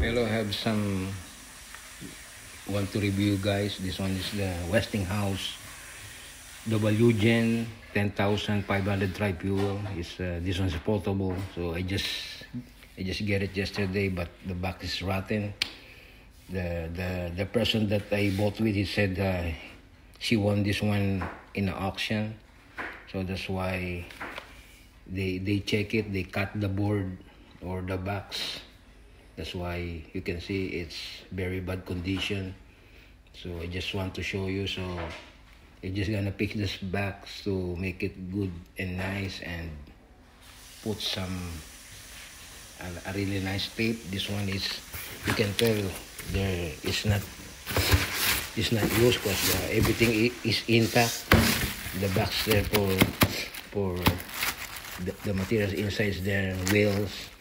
Hello, I have some want to review, guys. This one is the Westinghouse WGen 10,500 tri-fuel. This one's portable, so I just get it yesterday, but the box is rotten. The person that I bought with, he said she won this one in an auction, so that's why they check it. They cut the board or the box. That's why you can see it's very bad condition. So I just want to show you. So I'm just gonna pick this box to make it good and nice and put some a really nice tape. This one is, you can tell there is not used because everything is intact. The box there for the materials inside is there, wheels,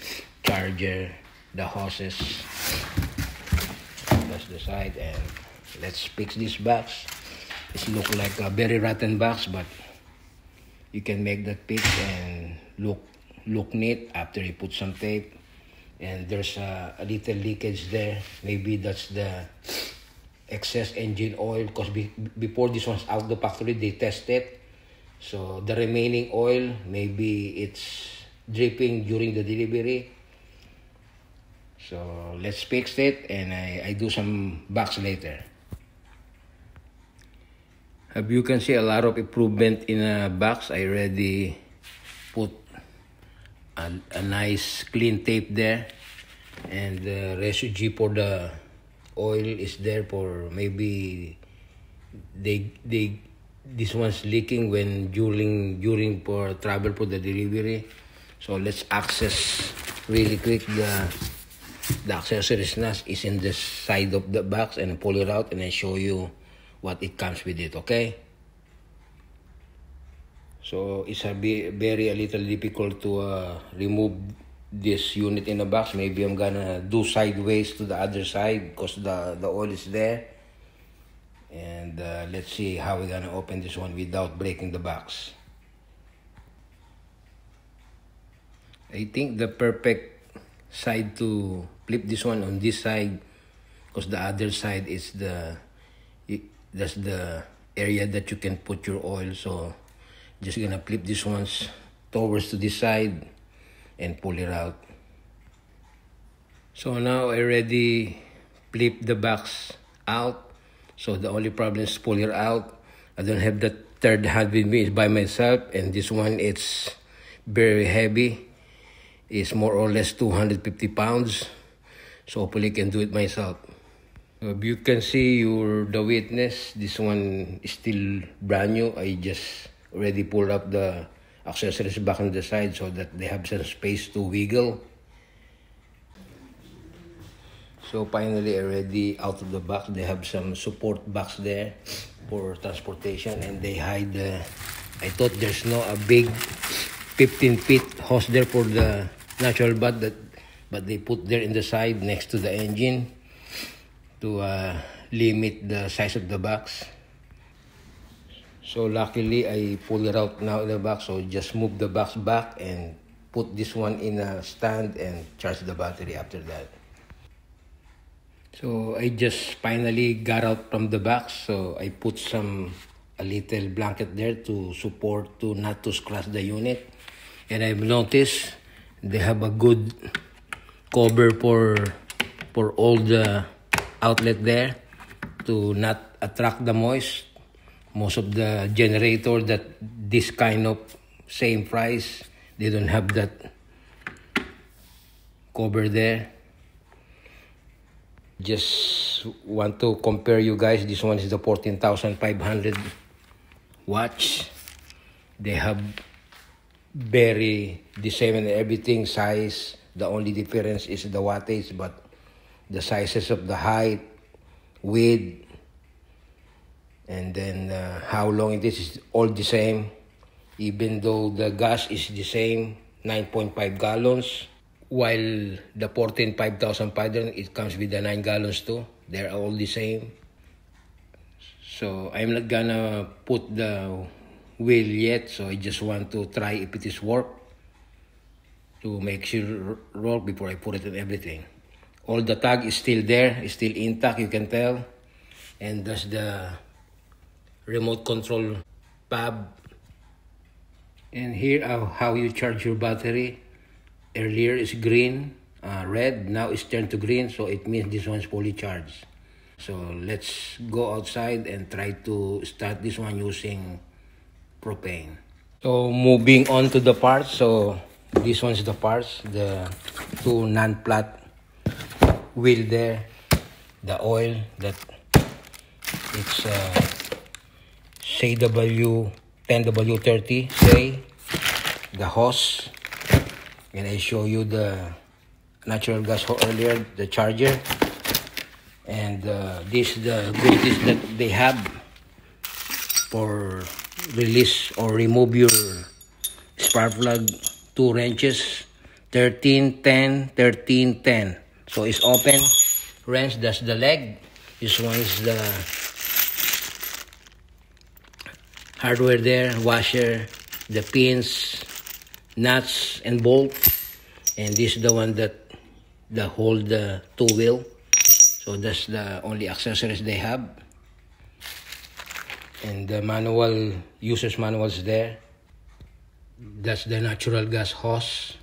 charger, the hoses. That's the side, and let's fix this box. It looks like a very rotten box, but you can make that fix and look neat after you put some tape. And there's a little leakage there. Maybe that's the excess engine oil, because before this one's out the factory, they test it. So the remaining oil, maybe it's dripping during the delivery. So let's fix it, and I do some box later. As you can see, a lot of improvement in a box. I already put a nice clean tape there, and the residue for the oil is there. For maybe this one's leaking when during for travel for the delivery. So let's access really quick. The accessories nut is in the side of the box, and pull it out and I show you what it comes with it. Okay, so it's a little difficult to remove this unit in the box. Maybe I'm gonna do sideways to the other side because the oil is there. And let's see how we're gonna open this one without breaking the box. I think the perfect side to flip this one on this side, because the other side is that's the area that you can put your oil. So just gonna flip this ones towards to this side and pull it out. So now I already flipped the box out. So the only problem is pull it out. I don't have the third hand with me. It's by myself, and this one, it's very heavy. It's more or less 250 pounds. So hopefully I can do it myself. You can see the witness. This one is still brand new. I just already pulled up the accessories back on the side so that they have some space to wiggle. So finally, already out of the box, they have some support box there for transportation, and they hide I thought there's a big 15 feet hose there for the natural but they put there in the side next to the engine to limit the size of the box. So luckily I pulled it out now in the box, so just move the box back and put this one in a stand and charge the battery after that. So I just finally got out from the box, so I put a little blanket there to support not to scratch the unit. And I've noticed they have a good cover for all the outlet there to not attract the moist. Most of the generator that this kind of same price, they don't have that cover there. Just want to compare you guys. This one is the 14,500 watts. They have very the same in everything, size. The only difference is the wattage, but the sizes of the height, width, and then how long it is all the same. Even though the gas is the same, 9.5 gallons. While the 14,500, it comes with the 9 gallons too. They're all the same. So I'm not gonna put the wheel yet, so I just want to try if it is work to make sure roll before I put it in everything. All the tag is still there, is still intact, you can tell. And that's the remote control pad. And here how you charge your battery. Earlier is green, red, now it's turned to green, so it means this one's fully charged. So let's go outside and try to start this one using propane. So moving on to the parts, so this one's the parts, the two non-flat wheel there, the oil, that it's CW 10W30, say, the hose, and I show you the natural gas hose earlier, the charger, and this is the goodies that they have for release or remove your spark plug. 2 wrenches, 13, 10, 13, 10. So it's open wrench, that's the leg. This one is the hardware there, washer, the pins, nuts and bolt, and this is the one that hold the 2 wheel. So that's the only accessories they have. And the manual, user's manual is there. That's the natural gas hose.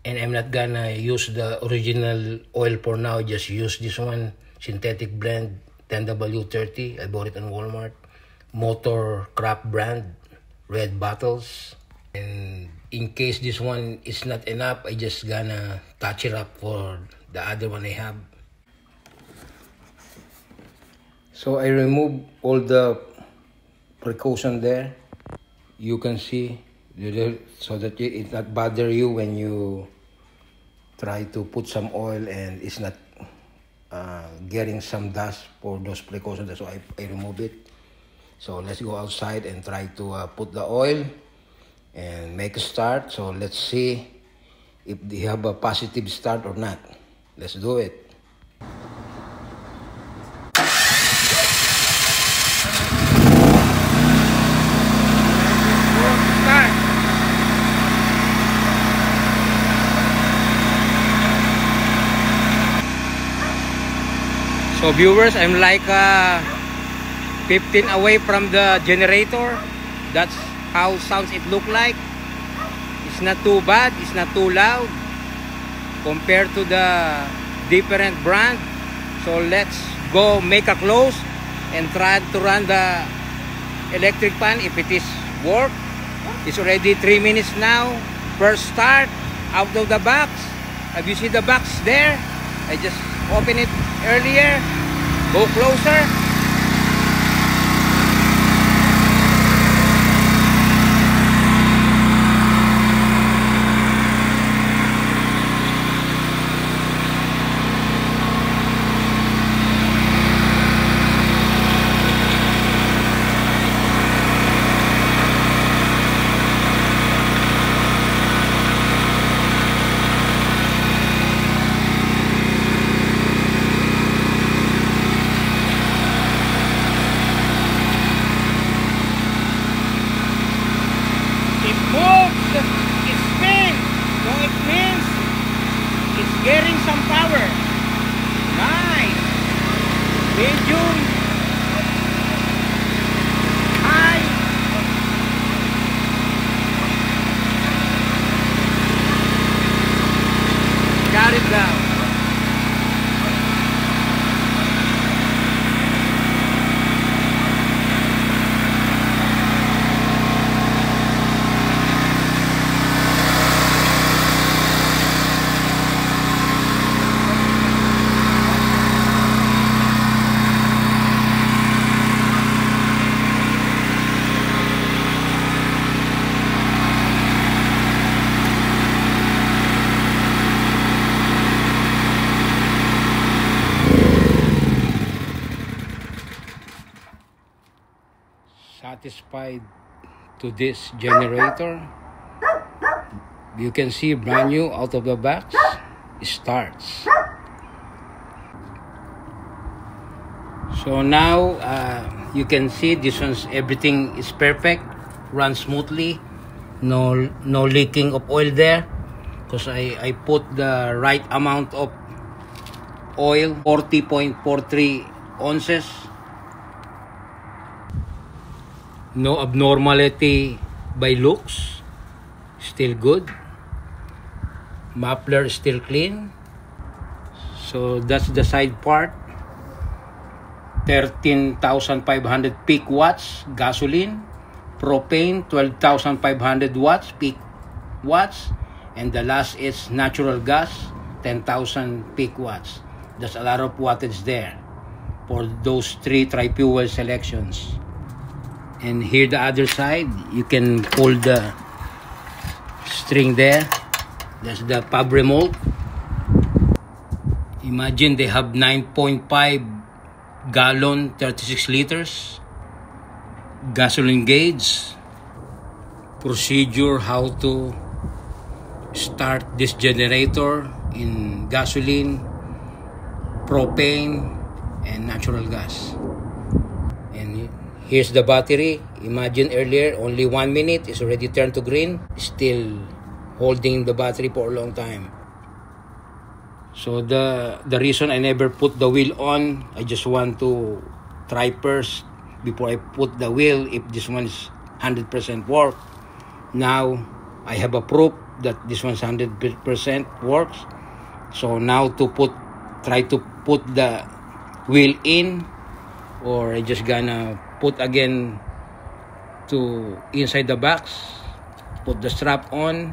And I'm not gonna use the original oil for now, just use this one, synthetic blend 10W30. I bought it on Walmart. Motor Craft brand, red bottles. And in case this one is not enough, I just gonna touch it up for the other one I have. So I remove all the precaution there. You can see, so that it not bother you when you try to put some oil and it's not getting some dust for those precautions. That's why I remove it. So let's go outside and try to put the oil and make a start. So let's see if they have a positive start or not. Let's do it. So viewers, I'm like 15 away from the generator. That's how sounds it look like. It's not too bad, it's not too loud compared to the different brand. So let's go make a close and try to run the electric fan if it is work. It's already 3 minutes now. First start out of the box. Have you seen the box there? I just opened it earlier. Go closer. Getting some power. Nice. Medium. High. Got it down. Satisfied to this generator. You can see brand new out of the box. It starts. So now you can see this one's everything is perfect, runs smoothly, no leaking of oil there, because I put the right amount of oil, 40.43 ounces. No abnormality by looks, still good. Muffler is still clean. So that's the side part. 13,500 peak watts gasoline, propane 12,500 watts peak watts, and the last is natural gas 10,000 peak watts. There's a lot of wattage there for those three tri-fuel selections. And here the other side, you can pull the string there. That's the pub remote. Imagine they have 9.5 gallon, 36 liters gasoline gauge. Procedure how to start this generator in gasoline, propane, and natural gas. And here's the battery. Imagine earlier, only 1 minute, it's already turned to green. Still holding the battery for a long time. So the reason I never put the wheel on, I just want to try first before I put the wheel if this one is 100% work. Now I have a proof that this one's 100% works. So now to try to put the wheel in, or I just gonna put again to inside the box, put the strap on.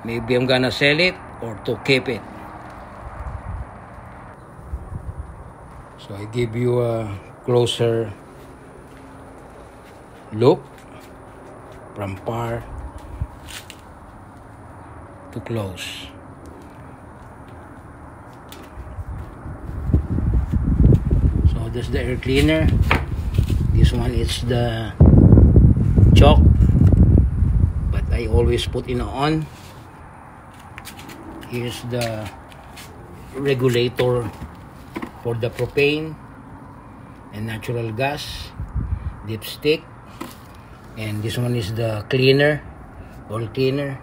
Maybe I'm gonna sell it or to keep it. So I give you a closer look from far to close. So that's the air cleaner. This one is the chalk, but I always put it on. Here's the regulator for the propane and natural gas, dipstick, and this one is the cleaner, oil cleaner.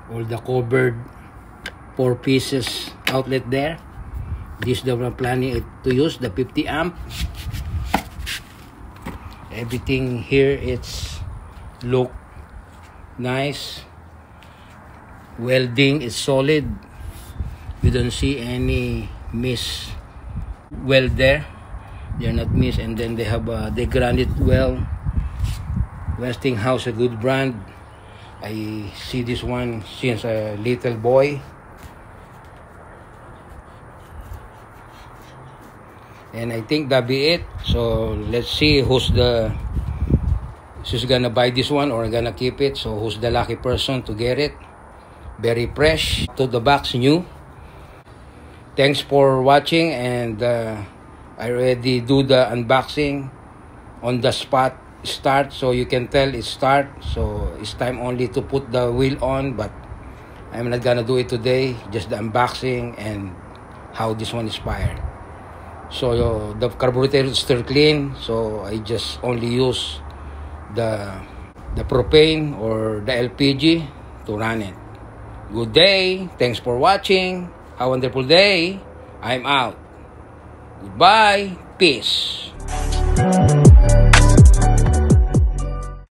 All the covered 4 pieces outlet there. This the one planning to use, the 50 amp. Everything here it's look nice. Welding is solid. You don't see any miss weld there. They're not miss. And then they have they ground it well. Westinghouse, a good brand. I see this one since a little boy. And I think that'll be it. So let's see who's gonna buy this one or gonna keep it. So who's the lucky person to get it? Very fresh, to the box new. Thanks for watching, and I already do the unboxing on the spot start, so you can tell it start. So it's time only to put the wheel on, but I'm not gonna do it today, just the unboxing and how this one is fired. So the carburetor is still clean, so I just only use the propane or the LPG to run it. Good day, thanks for watching. Have a wonderful day. I'm out. Goodbye. Peace.